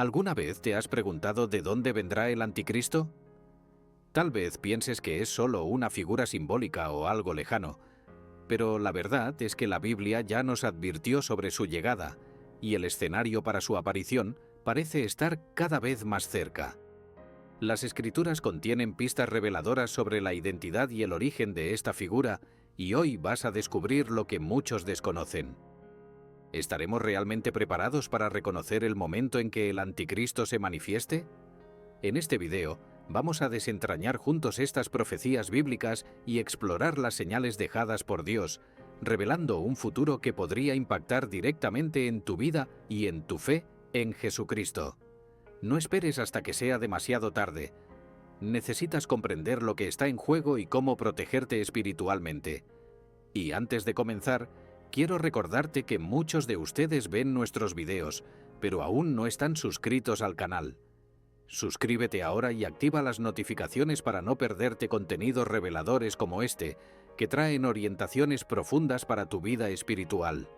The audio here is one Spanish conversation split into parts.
¿Alguna vez te has preguntado de dónde vendrá el anticristo? Tal vez pienses que es solo una figura simbólica o algo lejano, pero la verdad es que la Biblia ya nos advirtió sobre su llegada, y el escenario para su aparición parece estar cada vez más cerca. Las Escrituras contienen pistas reveladoras sobre la identidad y el origen de esta figura, y hoy vas a descubrir lo que muchos desconocen. ¿Estaremos realmente preparados para reconocer el momento en que el anticristo se manifieste? En este video vamos a desentrañar juntos estas profecías bíblicas y explorar las señales dejadas por Dios, revelando un futuro que podría impactar directamente en tu vida y en tu fe en Jesucristo. No esperes hasta que sea demasiado tarde. Necesitas comprender lo que está en juego y cómo protegerte espiritualmente. Y antes de comenzar, quiero recordarte que muchos de ustedes ven nuestros videos, pero aún no están suscritos al canal. Suscríbete ahora y activa las notificaciones para no perderte contenidos reveladores como este, que traen orientaciones profundas para tu vida espiritual.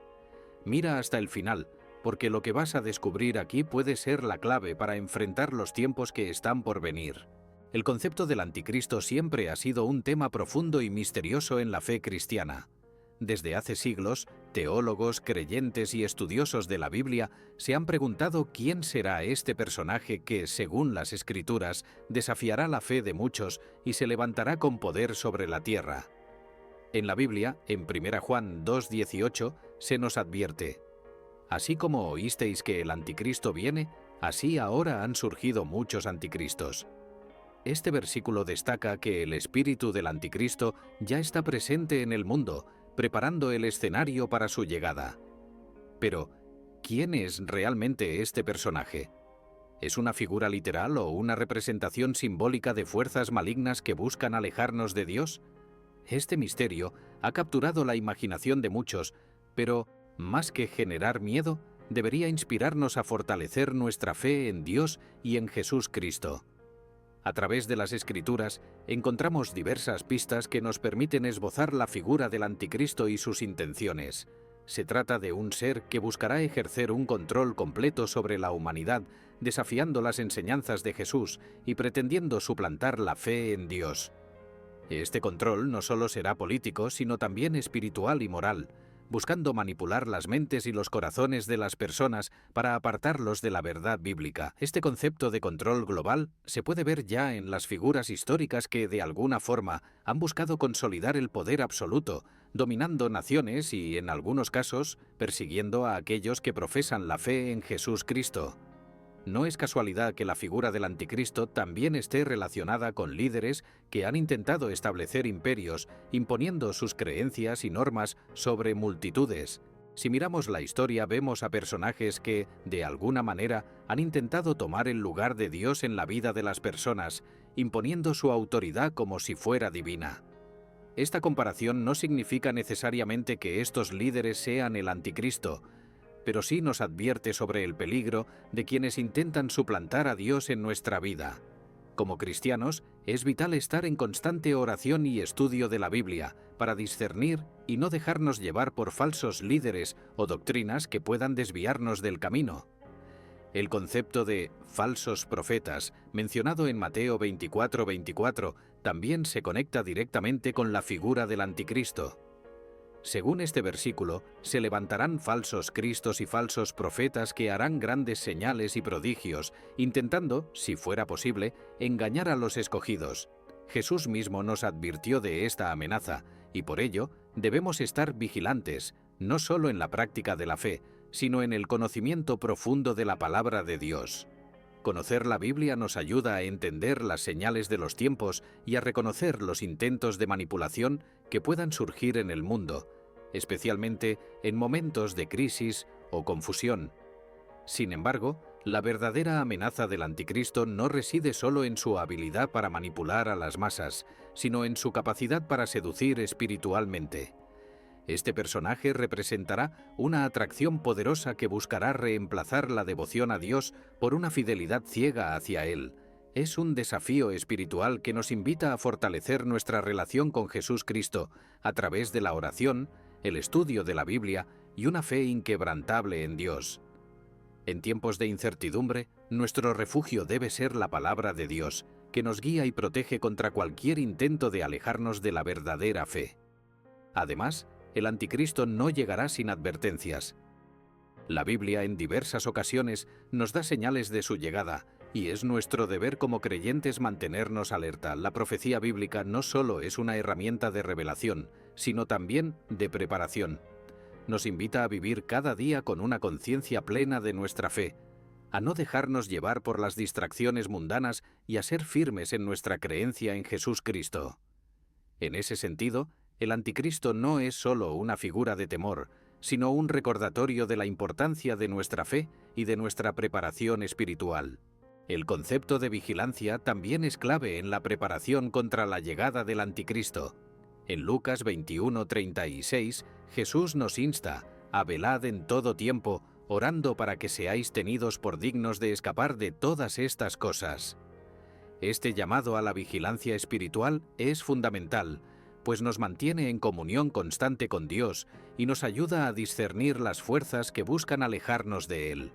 Mira hasta el final, porque lo que vas a descubrir aquí puede ser la clave para enfrentar los tiempos que están por venir. El concepto del anticristo siempre ha sido un tema profundo y misterioso en la fe cristiana. Desde hace siglos, teólogos, creyentes y estudiosos de la Biblia se han preguntado quién será este personaje que, según las Escrituras, desafiará la fe de muchos y se levantará con poder sobre la tierra. En la Biblia, en 1 Juan 2:18, se nos advierte: «Así como oísteis que el anticristo viene, así ahora han surgido muchos anticristos». Este versículo destaca que el espíritu del anticristo ya está presente en el mundo, preparando el escenario para su llegada. Pero, ¿quién es realmente este personaje? ¿Es una figura literal o una representación simbólica de fuerzas malignas que buscan alejarnos de Dios? Este misterio ha capturado la imaginación de muchos, pero, más que generar miedo, debería inspirarnos a fortalecer nuestra fe en Dios y en Jesús Cristo. A través de las Escrituras encontramos diversas pistas que nos permiten esbozar la figura del anticristo y sus intenciones. Se trata de un ser que buscará ejercer un control completo sobre la humanidad, desafiando las enseñanzas de Jesús y pretendiendo suplantar la fe en Dios. Este control no solo será político, sino también espiritual y moral, buscando manipular las mentes y los corazones de las personas para apartarlos de la verdad bíblica. Este concepto de control global se puede ver ya en las figuras históricas que, de alguna forma, han buscado consolidar el poder absoluto, dominando naciones y, en algunos casos, persiguiendo a aquellos que profesan la fe en Jesús Cristo. No es casualidad que la figura del anticristo también esté relacionada con líderes que han intentado establecer imperios, imponiendo sus creencias y normas sobre multitudes. Si miramos la historia, vemos a personajes que, de alguna manera, han intentado tomar el lugar de Dios en la vida de las personas, imponiendo su autoridad como si fuera divina. Esta comparación no significa necesariamente que estos líderes sean el anticristo, pero sí nos advierte sobre el peligro de quienes intentan suplantar a Dios en nuestra vida. Como cristianos, es vital estar en constante oración y estudio de la Biblia para discernir y no dejarnos llevar por falsos líderes o doctrinas que puedan desviarnos del camino. El concepto de falsos profetas, mencionado en Mateo 24:24, también se conecta directamente con la figura del anticristo. Según este versículo, se levantarán falsos cristos y falsos profetas que harán grandes señales y prodigios, intentando, si fuera posible, engañar a los escogidos. Jesús mismo nos advirtió de esta amenaza, y por ello debemos estar vigilantes, no solo en la práctica de la fe, sino en el conocimiento profundo de la palabra de Dios. Conocer la Biblia nos ayuda a entender las señales de los tiempos y a reconocer los intentos de manipulación que puedan surgir en el mundo, especialmente en momentos de crisis o confusión. Sin embargo, la verdadera amenaza del anticristo no reside solo en su habilidad para manipular a las masas, sino en su capacidad para seducir espiritualmente. Este personaje representará una atracción poderosa que buscará reemplazar la devoción a Dios por una fidelidad ciega hacia Él. Es un desafío espiritual que nos invita a fortalecer nuestra relación con Jesús Cristo a través de la oración, el estudio de la Biblia y una fe inquebrantable en Dios. En tiempos de incertidumbre, nuestro refugio debe ser la palabra de Dios, que nos guía y protege contra cualquier intento de alejarnos de la verdadera fe. Además, el anticristo no llegará sin advertencias. La Biblia en diversas ocasiones nos da señales de su llegada, y es nuestro deber como creyentes mantenernos alerta. La profecía bíblica no solo es una herramienta de revelación, sino también de preparación. Nos invita a vivir cada día con una conciencia plena de nuestra fe, a no dejarnos llevar por las distracciones mundanas y a ser firmes en nuestra creencia en Jesús Cristo. En ese sentido, el anticristo no es solo una figura de temor, sino un recordatorio de la importancia de nuestra fe y de nuestra preparación espiritual. El concepto de vigilancia también es clave en la preparación contra la llegada del anticristo. En Lucas 21:36, Jesús nos insta a velad en todo tiempo, orando para que seáis tenidos por dignos de escapar de todas estas cosas. Este llamado a la vigilancia espiritual es fundamental, pues nos mantiene en comunión constante con Dios y nos ayuda a discernir las fuerzas que buscan alejarnos de Él.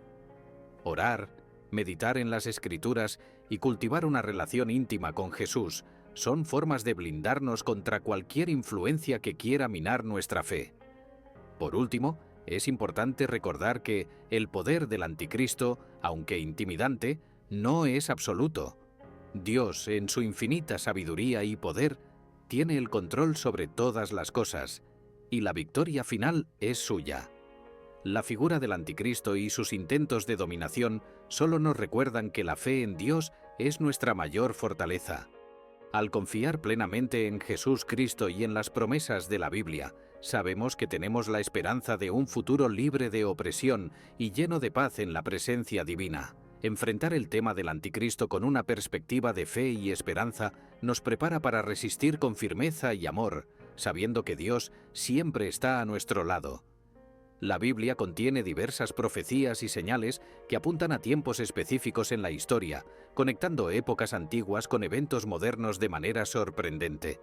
Orar, meditar en las Escrituras y cultivar una relación íntima con Jesús son formas de blindarnos contra cualquier influencia que quiera minar nuestra fe. Por último, es importante recordar que el poder del anticristo, aunque intimidante, no es absoluto. Dios, en su infinita sabiduría y poder, tiene el control sobre todas las cosas, y la victoria final es suya. La figura del anticristo y sus intentos de dominación solo nos recuerdan que la fe en Dios es nuestra mayor fortaleza. Al confiar plenamente en Jesús Cristo y en las promesas de la Biblia, sabemos que tenemos la esperanza de un futuro libre de opresión y lleno de paz en la presencia divina. Enfrentar el tema del anticristo con una perspectiva de fe y esperanza nos prepara para resistir con firmeza y amor, sabiendo que Dios siempre está a nuestro lado. La Biblia contiene diversas profecías y señales que apuntan a tiempos específicos en la historia, conectando épocas antiguas con eventos modernos de manera sorprendente.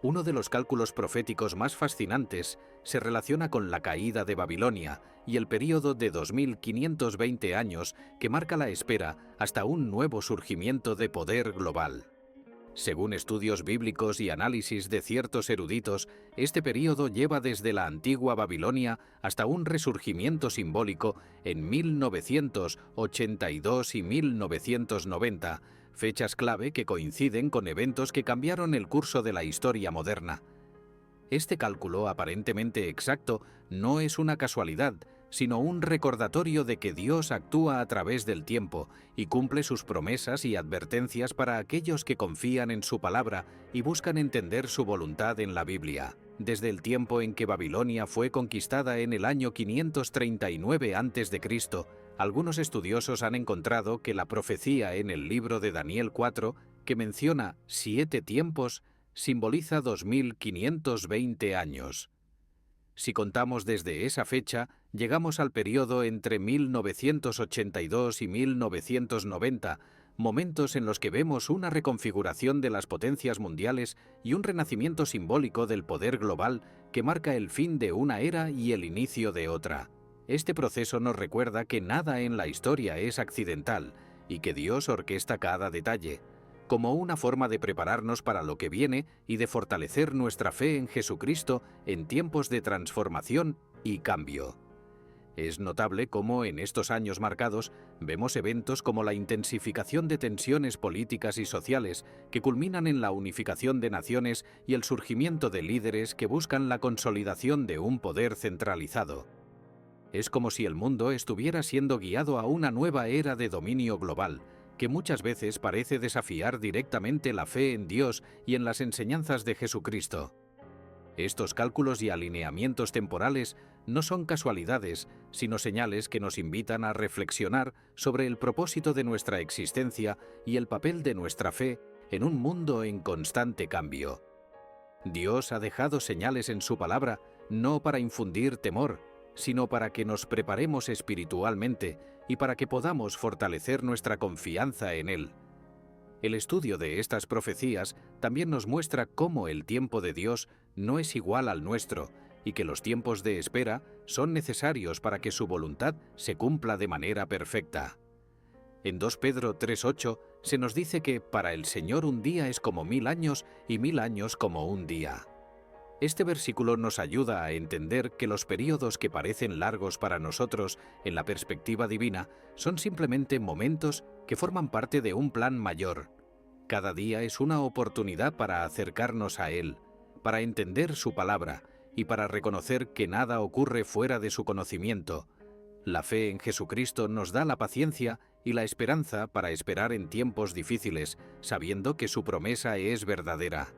Uno de los cálculos proféticos más fascinantes se relaciona con la caída de Babilonia y el período de 2520 años que marca la espera hasta un nuevo surgimiento de poder global. Según estudios bíblicos y análisis de ciertos eruditos, este período lleva desde la antigua Babilonia hasta un resurgimiento simbólico en 1982 y 1990, fechas clave que coinciden con eventos que cambiaron el curso de la historia moderna. Este cálculo aparentemente exacto no es una casualidad, sino un recordatorio de que Dios actúa a través del tiempo y cumple sus promesas y advertencias para aquellos que confían en su palabra y buscan entender su voluntad en la Biblia. Desde el tiempo en que Babilonia fue conquistada en el año 539 a.C., algunos estudiosos han encontrado que la profecía en el libro de Daniel 4, que menciona 7 tiempos, simboliza 2520 años. Si contamos desde esa fecha, llegamos al periodo entre 1982 y 1990, momentos en los que vemos una reconfiguración de las potencias mundiales y un renacimiento simbólico del poder global que marca el fin de una era y el inicio de otra. Este proceso nos recuerda que nada en la historia es accidental y que Dios orquesta cada detalle, como una forma de prepararnos para lo que viene y de fortalecer nuestra fe en Jesucristo en tiempos de transformación y cambio. Es notable cómo en estos años marcados vemos eventos como la intensificación de tensiones políticas y sociales que culminan en la unificación de naciones y el surgimiento de líderes que buscan la consolidación de un poder centralizado. Es como si el mundo estuviera siendo guiado a una nueva era de dominio global, que muchas veces parece desafiar directamente la fe en Dios y en las enseñanzas de Jesucristo. Estos cálculos y alineamientos temporales no son casualidades, sino señales que nos invitan a reflexionar sobre el propósito de nuestra existencia y el papel de nuestra fe en un mundo en constante cambio. Dios ha dejado señales en su palabra no para infundir temor, sino para que nos preparemos espiritualmente y para que podamos fortalecer nuestra confianza en Él. El estudio de estas profecías también nos muestra cómo el tiempo de Dios no es igual al nuestro y que los tiempos de espera son necesarios para que su voluntad se cumpla de manera perfecta. En 2 Pedro 3:8 se nos dice que para el Señor un día es como 1000 años y 1000 años como un día. Este versículo nos ayuda a entender que los períodos que parecen largos para nosotros en la perspectiva divina son simplemente momentos que forman parte de un plan mayor. Cada día es una oportunidad para acercarnos a Él, para entender su palabra y para reconocer que nada ocurre fuera de su conocimiento. La fe en Jesucristo nos da la paciencia y la esperanza para esperar en tiempos difíciles, sabiendo que su promesa es verdadera.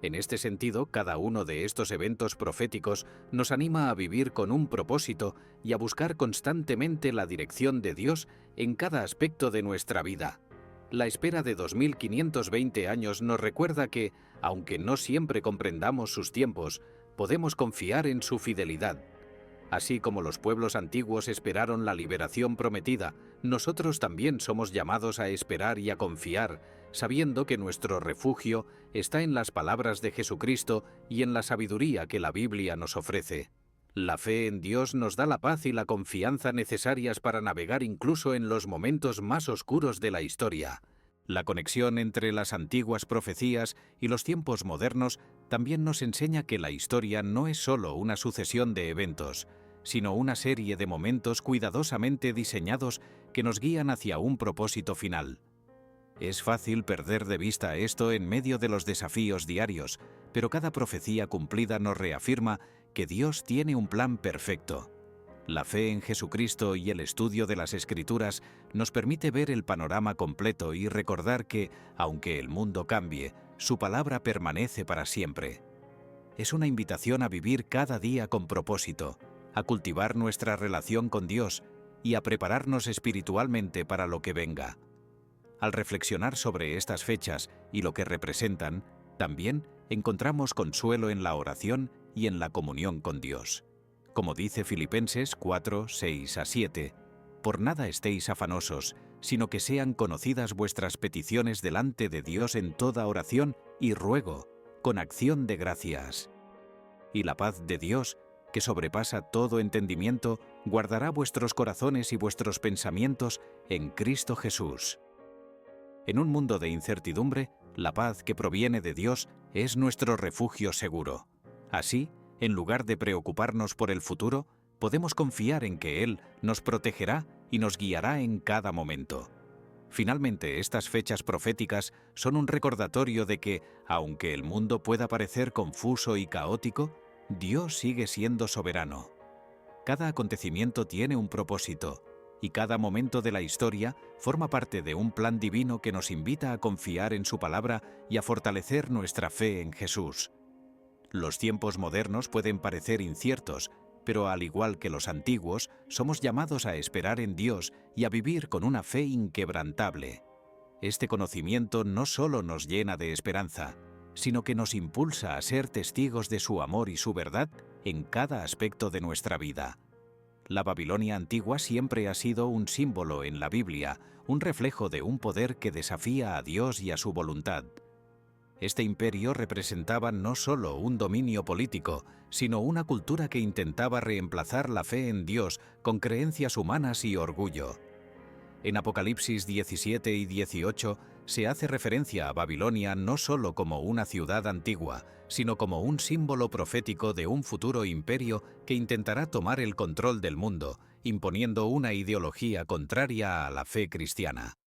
En este sentido, cada uno de estos eventos proféticos nos anima a vivir con un propósito y a buscar constantemente la dirección de Dios en cada aspecto de nuestra vida. La espera de 2520 años nos recuerda que, aunque no siempre comprendamos sus tiempos, podemos confiar en su fidelidad. Así como los pueblos antiguos esperaron la liberación prometida, nosotros también somos llamados a esperar y a confiar, sabiendo que nuestro refugio está en las palabras de Jesucristo y en la sabiduría que la Biblia nos ofrece. La fe en Dios nos da la paz y la confianza necesarias para navegar incluso en los momentos más oscuros de la historia. La conexión entre las antiguas profecías y los tiempos modernos también nos enseña que la historia no es solo una sucesión de eventos, sino una serie de momentos cuidadosamente diseñados que nos guían hacia un propósito final. Es fácil perder de vista esto en medio de los desafíos diarios, pero cada profecía cumplida nos reafirma que Dios tiene un plan perfecto. La fe en Jesucristo y el estudio de las Escrituras nos permite ver el panorama completo y recordar que, aunque el mundo cambie, su palabra permanece para siempre. Es una invitación a vivir cada día con propósito, a cultivar nuestra relación con Dios y a prepararnos espiritualmente para lo que venga. Al reflexionar sobre estas fechas y lo que representan, también encontramos consuelo en la oración y en la comunión con Dios. Como dice Filipenses 4, 6 a 7, «Por nada estéis afanosos, sino que sean conocidas vuestras peticiones delante de Dios en toda oración y ruego, con acción de gracias. Y la paz de Dios, que sobrepasa todo entendimiento, guardará vuestros corazones y vuestros pensamientos en Cristo Jesús». En un mundo de incertidumbre, la paz que proviene de Dios es nuestro refugio seguro. Así, en lugar de preocuparnos por el futuro, podemos confiar en que Él nos protegerá y nos guiará en cada momento. Finalmente, estas fechas proféticas son un recordatorio de que, aunque el mundo pueda parecer confuso y caótico, Dios sigue siendo soberano. Cada acontecimiento tiene un propósito, y cada momento de la historia forma parte de un plan divino que nos invita a confiar en su palabra y a fortalecer nuestra fe en Jesús. Los tiempos modernos pueden parecer inciertos, pero al igual que los antiguos, somos llamados a esperar en Dios y a vivir con una fe inquebrantable. Este conocimiento no solo nos llena de esperanza, sino que nos impulsa a ser testigos de su amor y su verdad en cada aspecto de nuestra vida. La Babilonia antigua siempre ha sido un símbolo en la Biblia, un reflejo de un poder que desafía a Dios y a su voluntad. Este imperio representaba no solo un dominio político, sino una cultura que intentaba reemplazar la fe en Dios con creencias humanas y orgullo. En Apocalipsis 17 y 18 se hace referencia a Babilonia no solo como una ciudad antigua, sino como un símbolo profético de un futuro imperio que intentará tomar el control del mundo, imponiendo una ideología contraria a la fe cristiana.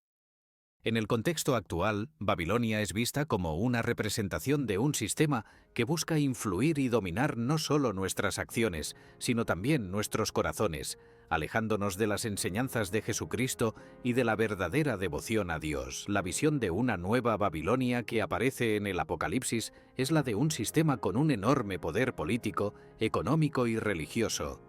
En el contexto actual, Babilonia es vista como una representación de un sistema que busca influir y dominar no solo nuestras acciones, sino también nuestros corazones, alejándonos de las enseñanzas de Jesucristo y de la verdadera devoción a Dios. La visión de una nueva Babilonia que aparece en el Apocalipsis es la de un sistema con un enorme poder político, económico y religioso.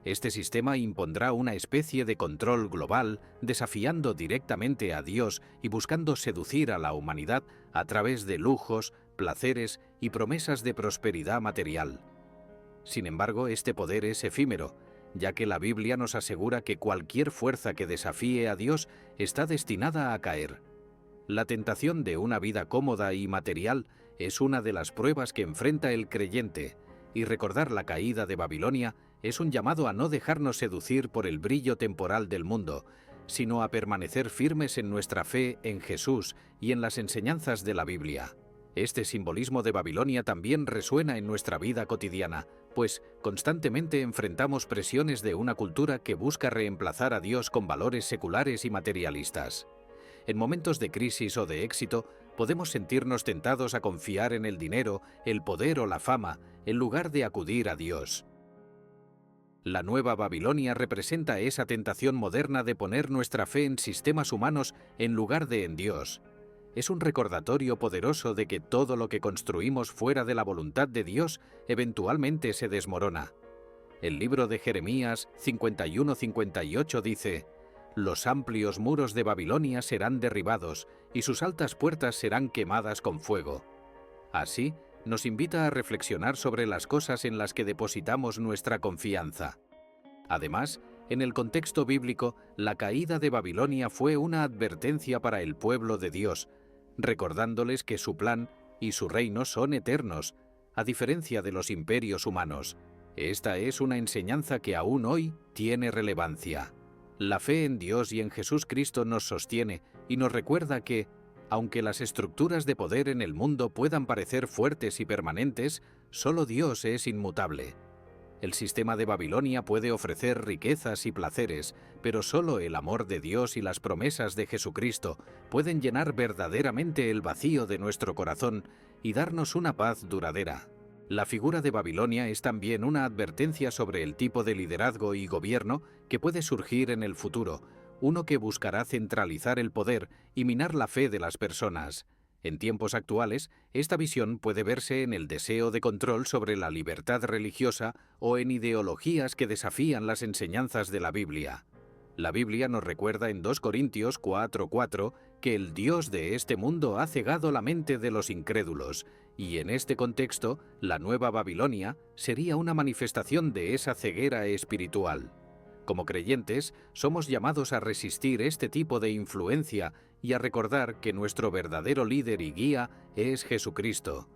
Este sistema impondrá una especie de control global, desafiando directamente a Dios y buscando seducir a la humanidad a través de lujos, placeres y promesas de prosperidad material. Sin embargo, este poder es efímero, ya que la Biblia nos asegura que cualquier fuerza que desafíe a Dios está destinada a caer. La tentación de una vida cómoda y material es una de las pruebas que enfrenta el creyente, y recordar la caída de Babilonia es un llamado a no dejarnos seducir por el brillo temporal del mundo, sino a permanecer firmes en nuestra fe en Jesús y en las enseñanzas de la Biblia. Este simbolismo de Babilonia también resuena en nuestra vida cotidiana, pues constantemente enfrentamos presiones de una cultura que busca reemplazar a Dios con valores seculares y materialistas. En momentos de crisis o de éxito, podemos sentirnos tentados a confiar en el dinero, el poder o la fama, en lugar de acudir a Dios. La nueva Babilonia representa esa tentación moderna de poner nuestra fe en sistemas humanos en lugar de en Dios. Es un recordatorio poderoso de que todo lo que construimos fuera de la voluntad de Dios eventualmente se desmorona. El libro de Jeremías 51-58 dice: «Los amplios muros de Babilonia serán derribados y sus altas puertas serán quemadas con fuego». Así, nos invita a reflexionar sobre las cosas en las que depositamos nuestra confianza. Además, en el contexto bíblico, la caída de Babilonia fue una advertencia para el pueblo de Dios, recordándoles que su plan y su reino son eternos, a diferencia de los imperios humanos. Esta es una enseñanza que aún hoy tiene relevancia. La fe en Dios y en Jesucristo nos sostiene y nos recuerda que, aunque las estructuras de poder en el mundo puedan parecer fuertes y permanentes, solo Dios es inmutable. El sistema de Babilonia puede ofrecer riquezas y placeres, pero solo el amor de Dios y las promesas de Jesucristo pueden llenar verdaderamente el vacío de nuestro corazón y darnos una paz duradera. La figura de Babilonia es también una advertencia sobre el tipo de liderazgo y gobierno que puede surgir en el futuro, uno que buscará centralizar el poder y minar la fe de las personas. En tiempos actuales, esta visión puede verse en el deseo de control sobre la libertad religiosa o en ideologías que desafían las enseñanzas de la Biblia. La Biblia nos recuerda en 2 Corintios 4:4 que el Dios de este mundo ha cegado la mente de los incrédulos, y en este contexto, la nueva Babilonia sería una manifestación de esa ceguera espiritual. Como creyentes, somos llamados a resistir este tipo de influencia y a recordar que nuestro verdadero líder y guía es Jesucristo.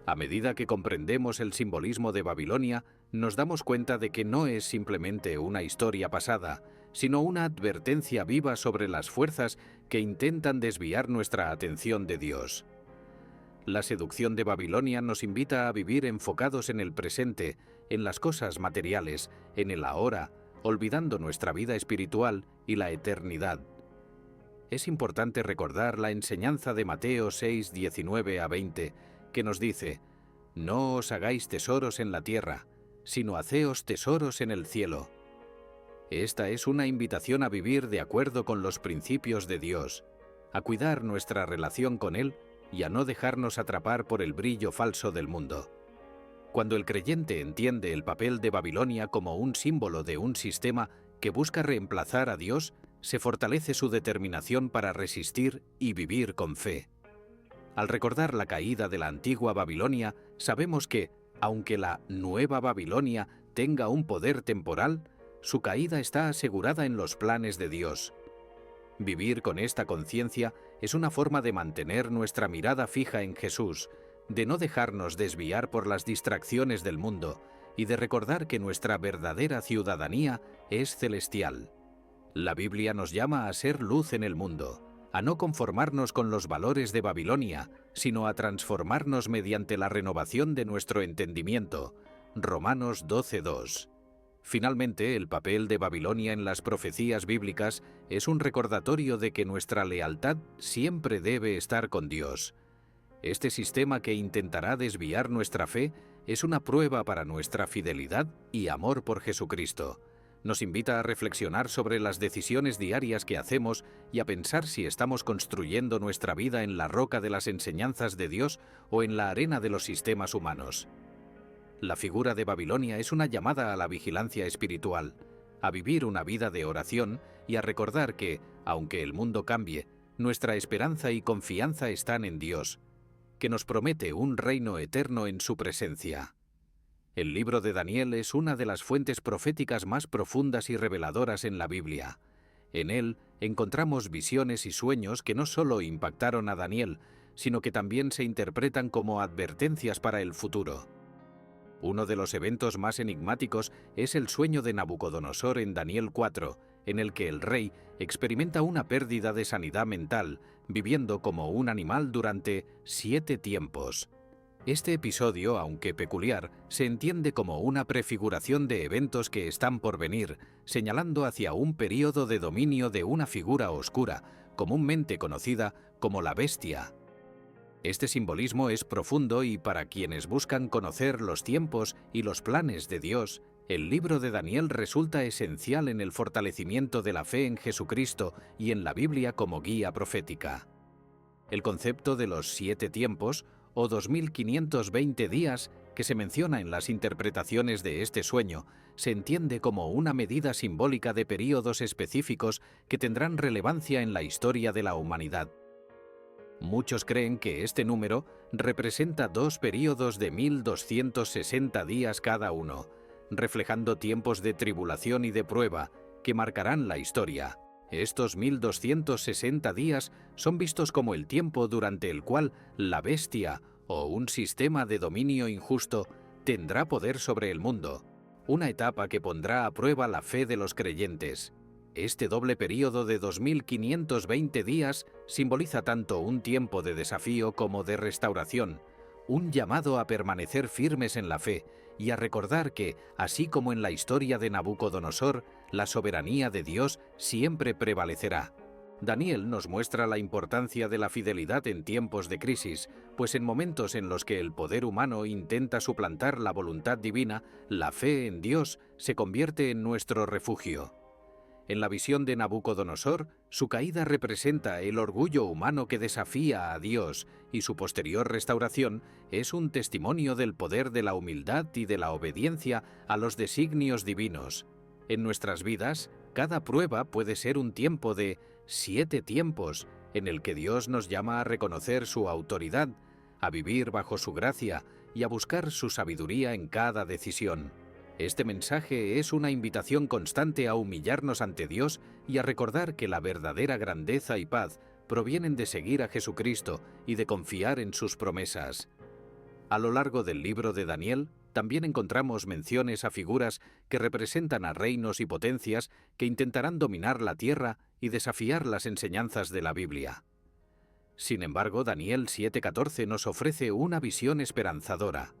A medida que comprendemos el simbolismo de Babilonia, nos damos cuenta de que no es simplemente una historia pasada, sino una advertencia viva sobre las fuerzas que intentan desviar nuestra atención de Dios. La seducción de Babilonia nos invita a vivir enfocados en el presente, en las cosas materiales, en el ahora, olvidando nuestra vida espiritual y la eternidad. Es importante recordar la enseñanza de Mateo 6:19-20, que nos dice: «No os hagáis tesoros en la tierra, sino haceos tesoros en el cielo». Esta es una invitación a vivir de acuerdo con los principios de Dios, a cuidar nuestra relación con Él y a no dejarnos atrapar por el brillo falso del mundo. Cuando el creyente entiende el papel de Babilonia como un símbolo de un sistema que busca reemplazar a Dios, se fortalece su determinación para resistir y vivir con fe. Al recordar la caída de la antigua Babilonia, sabemos que, aunque la nueva Babilonia tenga un poder temporal, su caída está asegurada en los planes de Dios. Vivir con esta conciencia es una forma de mantener nuestra mirada fija en Jesús, de no dejarnos desviar por las distracciones del mundo y de recordar que nuestra verdadera ciudadanía es celestial. La Biblia nos llama a ser luz en el mundo, a no conformarnos con los valores de Babilonia, sino a transformarnos mediante la renovación de nuestro entendimiento. Romanos 12:2. Finalmente, el papel de Babilonia en las profecías bíblicas es un recordatorio de que nuestra lealtad siempre debe estar con Dios. Este sistema que intentará desviar nuestra fe es una prueba para nuestra fidelidad y amor por Jesucristo. Nos invita a reflexionar sobre las decisiones diarias que hacemos y a pensar si estamos construyendo nuestra vida en la roca de las enseñanzas de Dios o en la arena de los sistemas humanos. La figura de Babilonia es una llamada a la vigilancia espiritual, a vivir una vida de oración y a recordar que, aunque el mundo cambie, nuestra esperanza y confianza están en Dios, que nos promete un reino eterno en su presencia. El libro de Daniel es una de las fuentes proféticas más profundas y reveladoras en la Biblia. En él encontramos visiones y sueños que no solo impactaron a Daniel, sino que también se interpretan como advertencias para el futuro. Uno de los eventos más enigmáticos es el sueño de Nabucodonosor en Daniel 4, en el que el rey experimenta una pérdida de sanidad mental, viviendo como un animal durante 7 tiempos. Este episodio, aunque peculiar, se entiende como una prefiguración de eventos que están por venir, señalando hacia un período de dominio de una figura oscura, comúnmente conocida como la Bestia. Este simbolismo es profundo y para quienes buscan conocer los tiempos y los planes de Dios, el libro de Daniel resulta esencial en el fortalecimiento de la fe en Jesucristo y en la Biblia como guía profética. El concepto de los 7 tiempos, o 2520 días, que se menciona en las interpretaciones de este sueño, se entiende como una medida simbólica de períodos específicos que tendrán relevancia en la historia de la humanidad. Muchos creen que este número representa 2 períodos de 1260 días cada uno, reflejando tiempos de tribulación y de prueba que marcarán la historia. Estos 1260 días son vistos como el tiempo durante el cual la bestia, o un sistema de dominio injusto, tendrá poder sobre el mundo, una etapa que pondrá a prueba la fe de los creyentes. Este doble período de 2520 días simboliza tanto un tiempo de desafío como de restauración, un llamado a permanecer firmes en la fe y a recordar que, así como en la historia de Nabucodonosor, la soberanía de Dios siempre prevalecerá. Daniel nos muestra la importancia de la fidelidad en tiempos de crisis, pues en momentos en los que el poder humano intenta suplantar la voluntad divina, la fe en Dios se convierte en nuestro refugio. En la visión de Nabucodonosor, su caída representa el orgullo humano que desafía a Dios, y su posterior restauración es un testimonio del poder de la humildad y de la obediencia a los designios divinos. En nuestras vidas, cada prueba puede ser un tiempo de 7 tiempos, en el que Dios nos llama a reconocer su autoridad, a vivir bajo su gracia y a buscar su sabiduría en cada decisión. Este mensaje es una invitación constante a humillarnos ante Dios y a recordar que la verdadera grandeza y paz provienen de seguir a Jesucristo y de confiar en sus promesas. A lo largo del libro de Daniel, también encontramos menciones a figuras que representan a reinos y potencias que intentarán dominar la tierra y desafiar las enseñanzas de la Biblia. Sin embargo, Daniel 7:14 nos ofrece una visión esperanzadora.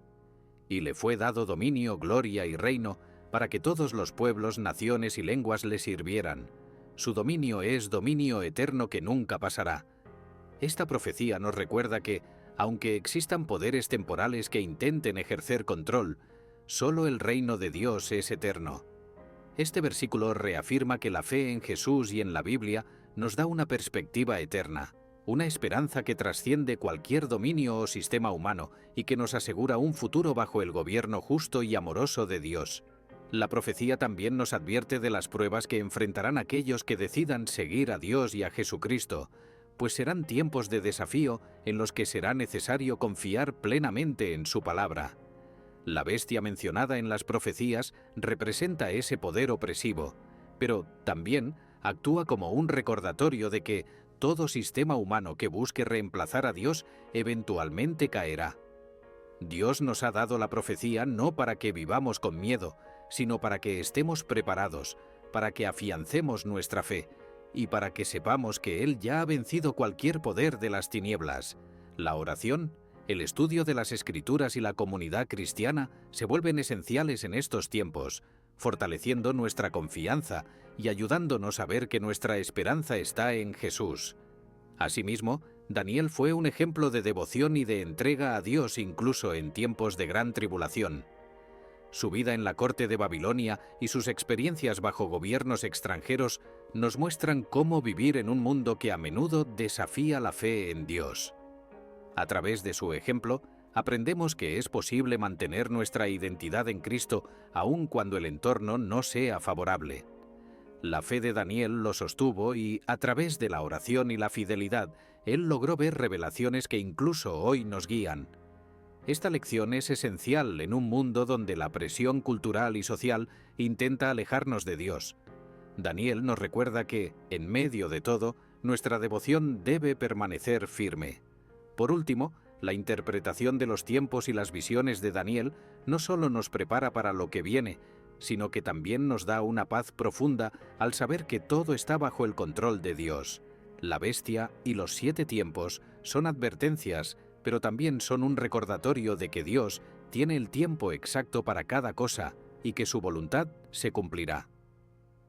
Y le fue dado dominio, gloria y reino, para que todos los pueblos, naciones y lenguas le sirvieran. Su dominio es dominio eterno que nunca pasará. Esta profecía nos recuerda que, aunque existan poderes temporales que intenten ejercer control, solo el reino de Dios es eterno. Este versículo reafirma que la fe en Jesús y en la Biblia nos da una perspectiva eterna, una esperanza que trasciende cualquier dominio o sistema humano y que nos asegura un futuro bajo el gobierno justo y amoroso de Dios. La profecía también nos advierte de las pruebas que enfrentarán aquellos que decidan seguir a Dios y a Jesucristo, pues serán tiempos de desafío en los que será necesario confiar plenamente en su palabra. La bestia mencionada en las profecías representa ese poder opresivo, pero también actúa como un recordatorio de que todo sistema humano que busque reemplazar a Dios eventualmente caerá. Dios nos ha dado la profecía no para que vivamos con miedo, sino para que estemos preparados, para que afiancemos nuestra fe y para que sepamos que Él ya ha vencido cualquier poder de las tinieblas. La oración, el estudio de las Escrituras y la comunidad cristiana se vuelven esenciales en estos tiempos, fortaleciendo nuestra confianza y ayudándonos a ver que nuestra esperanza está en Jesús. Asimismo, Daniel fue un ejemplo de devoción y de entrega a Dios incluso en tiempos de gran tribulación. Su vida en la corte de Babilonia y sus experiencias bajo gobiernos extranjeros nos muestran cómo vivir en un mundo que a menudo desafía la fe en Dios. A través de su ejemplo, aprendemos que es posible mantener nuestra identidad en Cristo aun cuando el entorno no sea favorable. La fe de Daniel lo sostuvo y, a través de la oración y la fidelidad, él logró ver revelaciones que incluso hoy nos guían. Esta lección es esencial en un mundo donde la presión cultural y social intenta alejarnos de Dios. Daniel nos recuerda que, en medio de todo, nuestra devoción debe permanecer firme. Por último, La interpretación de los tiempos y las visiones de Daniel no solo nos prepara para lo que viene, sino que también nos da una paz profunda al saber que todo está bajo el control de Dios. La bestia y los 7 tiempos son advertencias, pero también son un recordatorio de que Dios tiene el tiempo exacto para cada cosa y que su voluntad se cumplirá.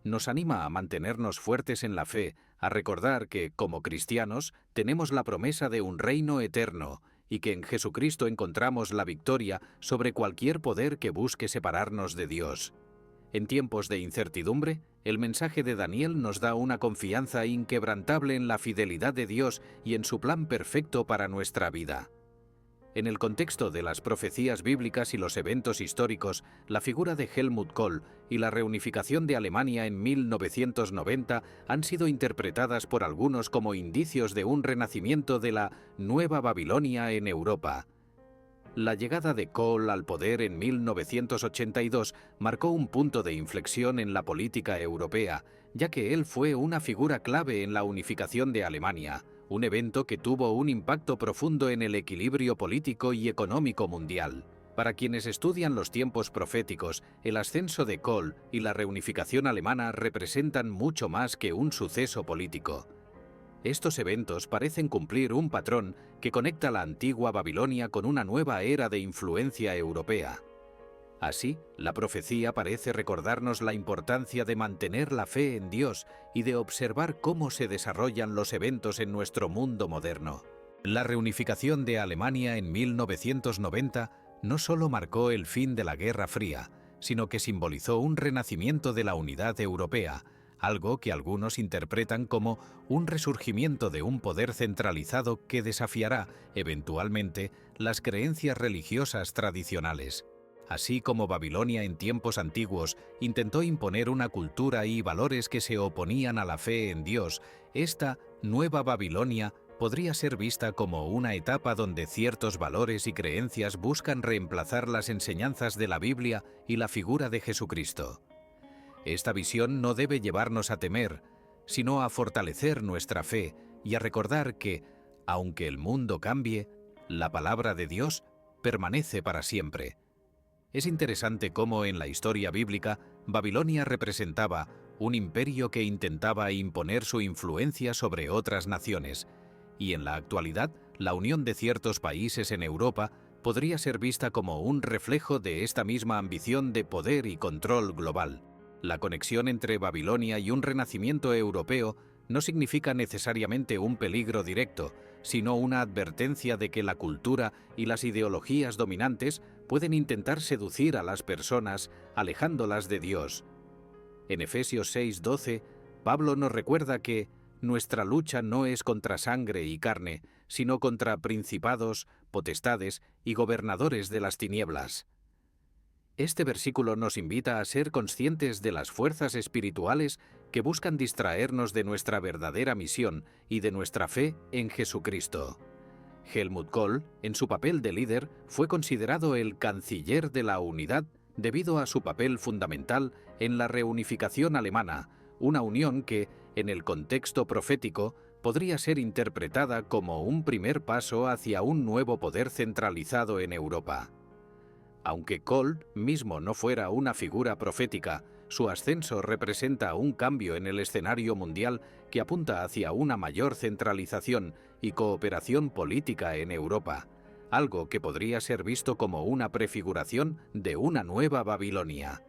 Nos anima a mantenernos fuertes en la fe, a recordar que, como cristianos, tenemos la promesa de un reino eterno y que en Jesucristo encontramos la victoria sobre cualquier poder que busque separarnos de Dios. En tiempos de incertidumbre, el mensaje de Daniel nos da una confianza inquebrantable en la fidelidad de Dios y en su plan perfecto para nuestra vida. En el contexto de las profecías bíblicas y los eventos históricos, la figura de Helmut Kohl y la reunificación de Alemania en 1990 han sido interpretadas por algunos como indicios de un renacimiento de la Nueva Babilonia en Europa. La llegada de Kohl al poder en 1982 marcó un punto de inflexión en la política europea, ya que él fue una figura clave en la unificación de Alemania, un evento que tuvo un impacto profundo en el equilibrio político y económico mundial. Para quienes estudian los tiempos proféticos, el ascenso de Kohl y la reunificación alemana representan mucho más que un suceso político. Estos eventos parecen cumplir un patrón que conecta la antigua Babilonia con una nueva era de influencia europea. Así, la profecía parece recordarnos la importancia de mantener la fe en Dios y de observar cómo se desarrollan los eventos en nuestro mundo moderno. La reunificación de Alemania en 1990 no solo marcó el fin de la Guerra Fría, sino que simbolizó un renacimiento de la unidad europea, algo que algunos interpretan como un resurgimiento de un poder centralizado que desafiará, eventualmente, las creencias religiosas tradicionales. Así como Babilonia en tiempos antiguos intentó imponer una cultura y valores que se oponían a la fe en Dios, esta nueva Babilonia podría ser vista como una etapa donde ciertos valores y creencias buscan reemplazar las enseñanzas de la Biblia y la figura de Jesucristo. Esta visión no debe llevarnos a temer, sino a fortalecer nuestra fe y a recordar que, aunque el mundo cambie, la palabra de Dios permanece para siempre. Es interesante cómo en la historia bíblica Babilonia representaba un imperio que intentaba imponer su influencia sobre otras naciones, y en la actualidad la unión de ciertos países en Europa podría ser vista como un reflejo de esta misma ambición de poder y control global. La conexión entre Babilonia y un renacimiento europeo no significa necesariamente un peligro directo, sino una advertencia de que la cultura y las ideologías dominantes pueden intentar seducir a las personas, alejándolas de Dios. En Efesios 6:12, Pablo nos recuerda que nuestra lucha no es contra sangre y carne, sino contra principados, potestades y gobernadores de las tinieblas. Este versículo nos invita a ser conscientes de las fuerzas espirituales que buscan distraernos de nuestra verdadera misión y de nuestra fe en Jesucristo. Helmut Kohl, en su papel de líder, fue considerado el canciller de la unidad debido a su papel fundamental en la reunificación alemana, una unión que, en el contexto profético, podría ser interpretada como un primer paso hacia un nuevo poder centralizado en Europa. Aunque Kohl mismo no fuera una figura profética, su ascenso representa un cambio en el escenario mundial que apunta hacia una mayor centralización y cooperación política en Europa, algo que podría ser visto como una prefiguración de una nueva Babilonia.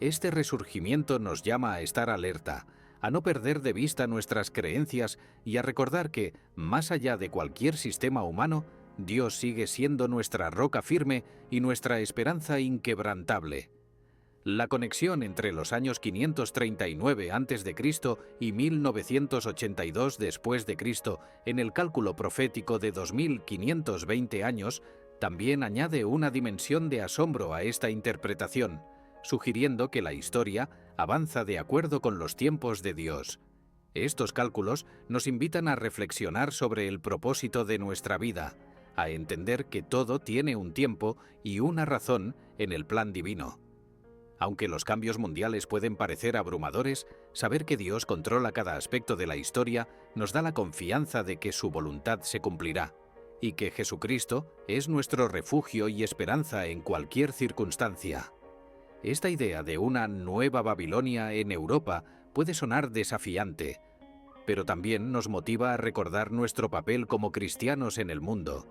Este resurgimiento nos llama a estar alerta, a no perder de vista nuestras creencias y a recordar que, más allá de cualquier sistema humano, Dios sigue siendo nuestra roca firme y nuestra esperanza inquebrantable. La conexión entre los años 539 a.C. y 1982 después de Cristo en el cálculo profético de 2520 años también añade una dimensión de asombro a esta interpretación, sugiriendo que la historia avanza de acuerdo con los tiempos de Dios. Estos cálculos nos invitan a reflexionar sobre el propósito de nuestra vida, a entender que todo tiene un tiempo y una razón en el plan divino. Aunque los cambios mundiales pueden parecer abrumadores, saber que Dios controla cada aspecto de la historia nos da la confianza de que su voluntad se cumplirá. y que Jesucristo es nuestro refugio y esperanza en cualquier circunstancia. Esta idea de una nueva Babilonia en Europa puede sonar desafiante, pero también nos motiva a recordar nuestro papel como cristianos en el mundo.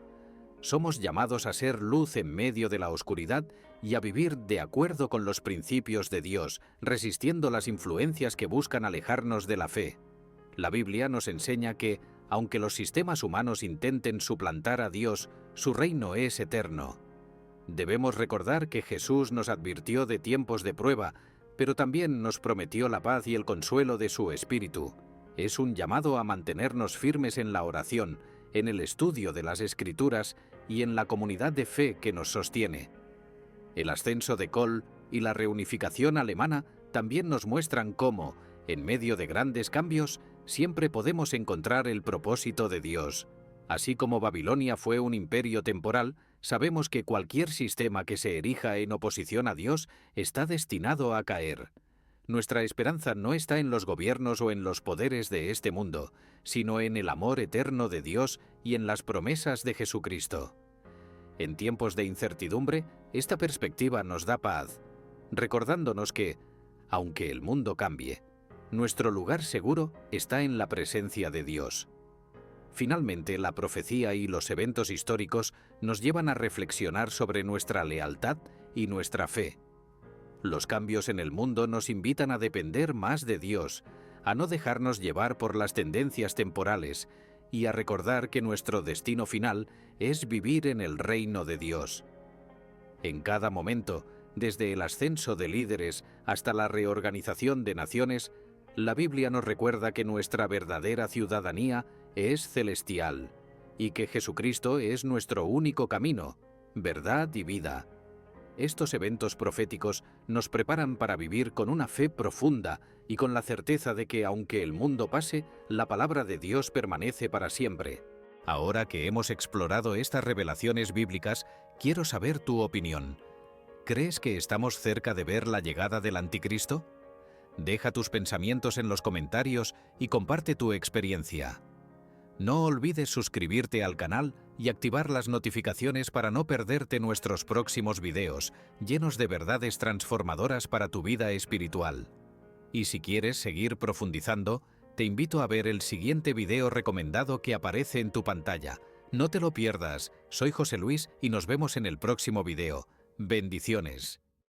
Somos llamados a ser luz en medio de la oscuridad y a vivir de acuerdo con los principios de Dios, resistiendo las influencias que buscan alejarnos de la fe. La Biblia nos enseña que, aunque los sistemas humanos intenten suplantar a Dios, su reino es eterno. Debemos recordar que Jesús nos advirtió de tiempos de prueba, pero también nos prometió la paz y el consuelo de su Espíritu. Es un llamado a mantenernos firmes en la oración, en el estudio de las Escrituras y en la comunidad de fe que nos sostiene. El ascenso de Kohl y la reunificación alemana también nos muestran cómo, en medio de grandes cambios, siempre podemos encontrar el propósito de Dios. Así como Babilonia fue un imperio temporal, sabemos que cualquier sistema que se erija en oposición a Dios está destinado a caer. Nuestra esperanza no está en los gobiernos o en los poderes de este mundo, sino en el amor eterno de Dios y en las promesas de Jesucristo. En tiempos de incertidumbre, esta perspectiva nos da paz, recordándonos que, aunque el mundo cambie, nuestro lugar seguro está en la presencia de Dios. Finalmente, la profecía y los eventos históricos nos llevan a reflexionar sobre nuestra lealtad y nuestra fe. Los cambios en el mundo nos invitan a depender más de Dios, a no dejarnos llevar por las tendencias temporales y a recordar que nuestro destino final es vivir en el reino de Dios. En cada momento, desde el ascenso de líderes hasta la reorganización de naciones, la Biblia nos recuerda que nuestra verdadera ciudadanía es celestial y que Jesucristo es nuestro único camino, verdad y vida. Estos eventos proféticos nos preparan para vivir con una fe profunda y con la certeza de que, aunque el mundo pase, la palabra de Dios permanece para siempre. Ahora que hemos explorado estas revelaciones bíblicas, quiero saber tu opinión. ¿Crees que estamos cerca de ver la llegada del Anticristo? Deja tus pensamientos en los comentarios y comparte tu experiencia. No olvides suscribirte al canal y activar las notificaciones para no perderte nuestros próximos videos, llenos de verdades transformadoras para tu vida espiritual. Y si quieres seguir profundizando, te invito a ver el siguiente video recomendado que aparece en tu pantalla. No te lo pierdas. Soy José Luis y nos vemos en el próximo video. Bendiciones.